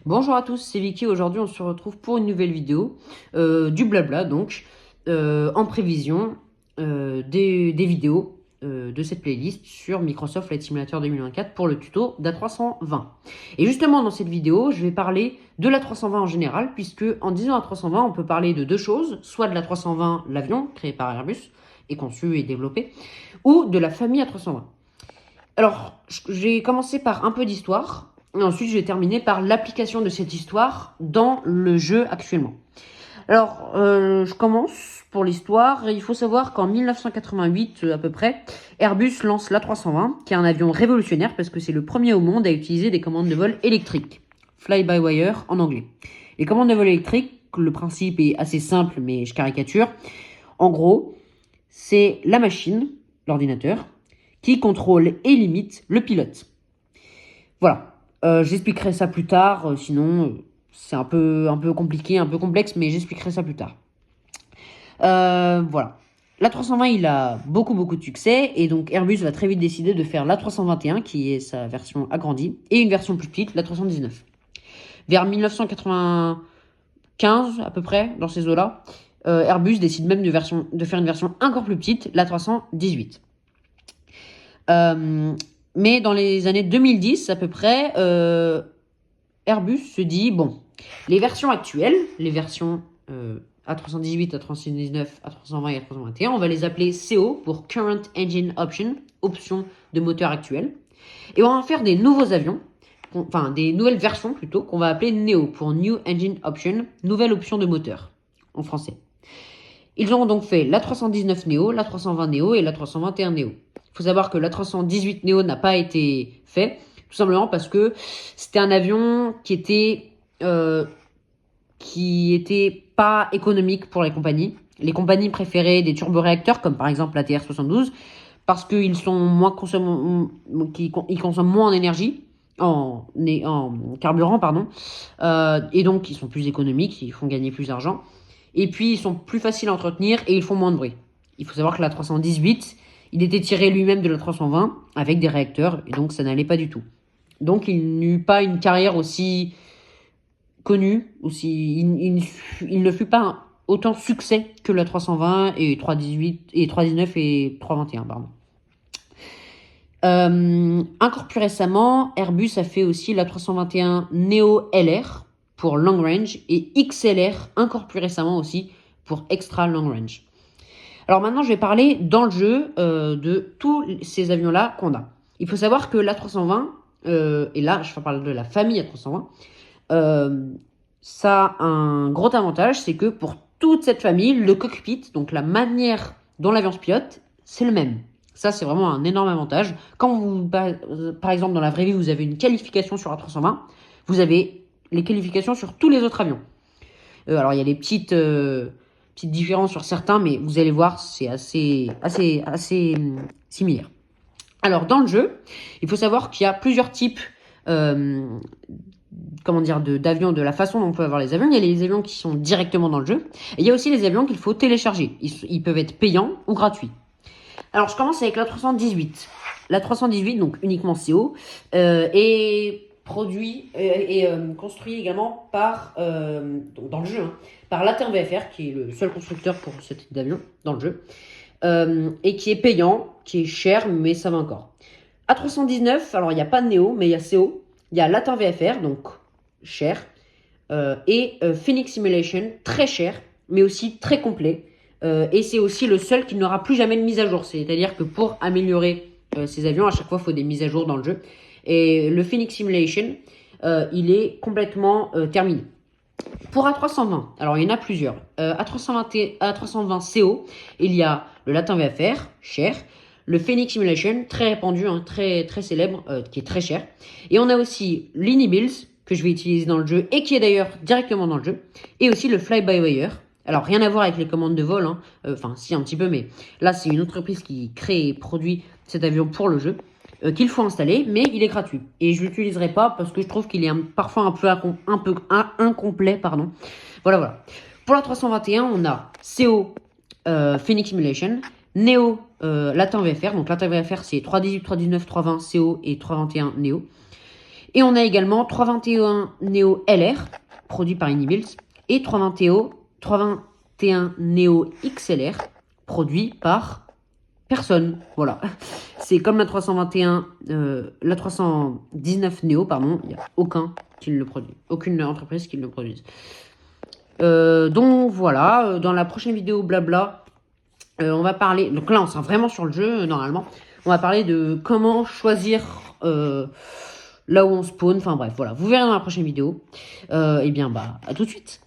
Bonjour à tous, c'est Vicky. Aujourd'hui, on se retrouve pour une nouvelle vidéo, du blabla donc, en prévision des vidéos de cette playlist sur Microsoft Flight Simulator 2024 pour le tuto d'A320. Et justement, dans cette vidéo, je vais parler de l'A320 en général, puisque en disant A320, on peut parler de deux choses, soit de l'A320, l'avion créé par Airbus et conçu et développé, ou de la famille A320. Alors, j'ai commencé par un peu d'histoire. Et ensuite, je vais terminer par l'application de cette histoire dans le jeu actuellement. Alors, je commence pour l'histoire. Il faut savoir qu'en 1988, à peu près, Airbus lance l'A320, qui est un avion révolutionnaire parce que c'est le premier au monde à utiliser des commandes de vol électriques. Fly-by-wire en anglais. Les commandes de vol électriques, le principe est assez simple, mais je caricature. En gros, c'est la machine, l'ordinateur, qui contrôle et limite le pilote. Voilà. J'expliquerai ça plus tard, sinon c'est un peu compliqué, un peu complexe, mais j'expliquerai ça plus tard. Voilà. L'A320, il a beaucoup de succès, et donc Airbus va très vite décider de faire l'A321, qui est sa version agrandie, et une version plus petite, l'A319. Vers 1995, à peu près, dans ces eaux-là, Airbus décide même de faire une version encore plus petite, l'A318. Mais dans les années 2010 à peu près, Airbus se dit, bon, les versions actuelles, les versions A318, A319, A320 et A321, on va les appeler CO pour Current Engine Option, option de moteur actuel. Et on va en faire des nouveaux avions, enfin des nouvelles versions plutôt, qu'on va appeler NEO pour New Engine Option, nouvelle option de moteur en français. Ils ont donc fait l'A319 Neo, l'A320 Neo et l'A321 Neo. Il faut savoir que l'A318 Neo n'a pas été fait, tout simplement parce que c'était un avion qui était pas économique pour les compagnies. Les compagnies préféraient des turboréacteurs, comme par exemple la TR-72, parce qu'ils ils consomment moins en énergie, en carburant, pardon, et donc ils sont plus économiques, ils font gagner plus d'argent. Et puis, ils sont plus faciles à entretenir et ils font moins de bruit. Il faut savoir que la 318, il était tiré lui-même de la 320 avec des réacteurs et donc ça n'allait pas du tout. Donc, il n'eut pas une carrière aussi connue, il ne fut pas autant succès que la 320 et 318 et 319 et 321, pardon. Encore plus récemment, Airbus a fait aussi la 321 Neo LR pour long range et XLR encore plus récemment aussi pour extra long range. Alors maintenant, je vais parler dans le jeu de tous ces avions-là qu'on a. Il faut savoir que l'A320, et là je parle de la famille A320, ça a un gros avantage, c'est que pour toute cette famille, le cockpit, donc la manière dont l'avion se pilote, c'est le même. Ça, c'est vraiment un énorme avantage. Quand vous, par exemple, dans la vraie vie, vous avez une qualification sur A320, vous avez les qualifications sur tous les autres avions. Alors, il y a des petites différences sur certains, mais vous allez voir, c'est assez similaire. Alors, dans le jeu, il faut savoir qu'il y a plusieurs types d'avions, de la façon dont on peut avoir les avions. Il y a les avions qui sont directement dans le jeu. Et il y a aussi les avions qu'il faut télécharger. Ils peuvent être payants ou gratuits. Alors, je commence avec la 318. La 318, donc uniquement CO, est produit et construit également par, dans le jeu, par Latin VFR, qui est le seul constructeur pour ce type d'avion dans le jeu, et qui est payant, qui est cher, mais ça va encore. A319, alors il n'y a pas de Neo, mais il y a CO, il y a Latin VFR, donc cher, et Phoenix Simulation, très cher, mais aussi très complet. Et c'est aussi le seul qui n'aura plus jamais de mise à jour. C'est-à-dire que pour améliorer ces avions, à chaque fois, il faut des mises à jour dans le jeu. Et le Phoenix Simulation, il est complètement terminé. Pour A320, alors il y en a plusieurs. A320 CO, il y a le Latin VFR, cher. Le Phoenix Simulation, très répandu, très célèbre, qui est très cher. Et on a aussi l'Inibuilds, que je vais utiliser dans le jeu, et qui est d'ailleurs directement dans le jeu. Et aussi le Fly-by-wire. Alors, rien à voir avec les commandes de vol, enfin, si, un petit peu, mais là, c'est une entreprise qui crée et produit cet avion pour le jeu, qu'il faut installer, mais il est gratuit. Et je ne l'utiliserai pas parce que je trouve qu'il est parfois un peu incomplet, pardon. Voilà. Pour la 321, on a CO Phoenix Simulation, Neo Latin VFR, donc Latin VFR, c'est 318, 319, 320 CO et 321 Neo. Et on a également 321 Neo LR, produit par Innibuilds, et 321 Neo XLR, produit par personne. Voilà. C'est comme la 319 Neo, pardon, il n'y a aucun qui le produit. Aucune entreprise qui le produise. Donc voilà, dans la prochaine vidéo blabla, on va parler, donc là on sera vraiment sur le jeu normalement, on va parler de comment choisir là où on spawn, enfin bref, voilà, vous verrez dans la prochaine vidéo. Et bien bah à tout de suite.